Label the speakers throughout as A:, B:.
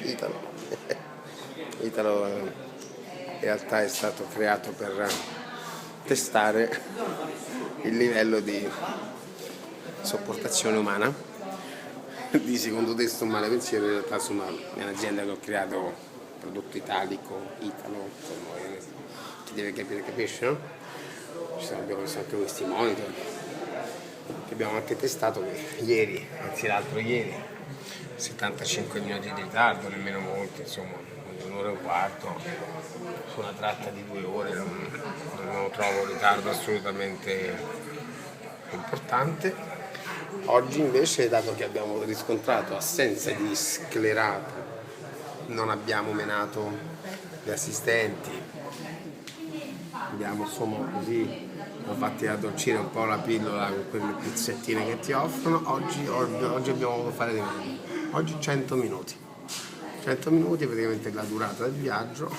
A: Italo. Italo in realtà è stato creato per testare il livello di sopportazione umana di secondo testo un male pensiero. In realtà insomma è un'azienda che ho creato prodotto italico, Italo, insomma, chi deve capire capisce, no? Abbiamo visto anche questi monitor che abbiamo anche testato ieri, anzi l'altro ieri, 75 minuti di ritardo, nemmeno molti, insomma, un'ora e un quarto su una tratta di 2 ore, non trovo un ritardo assolutamente importante. Oggi invece, dato che abbiamo riscontrato assenza di sclerato, non abbiamo menato gli assistenti, abbiamo insomma così, ho fatti addolcire un po' la pillola con quelle pizzettine che ti offrono. Oggi abbiamo voluto fare di meglio. Oggi 100 minuti. 100 minuti è praticamente la durata del viaggio.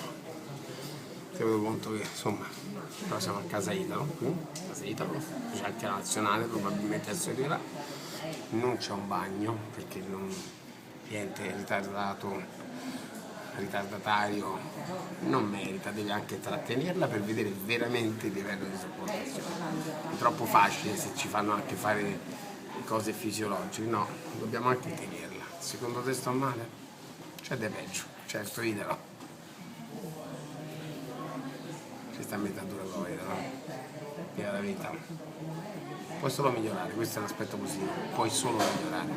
A: Tenuto conto che insomma, però siamo a Casa Italo, Casa Italo, specialità nazionale, probabilmente adesso arriverà. Non c'è un bagno perché niente ritardatario non merita, deve anche trattenerla per vedere veramente il livello di sopportazione. È troppo facile se ci fanno anche fare cose fisiologiche, no, dobbiamo anche tenerla. Secondo te sto male? C'è del peggio, certo, idelo. Ci sta a metà dura con no? È la vita. Puoi solo migliorare, questo è l'aspetto positivo, puoi solo migliorare.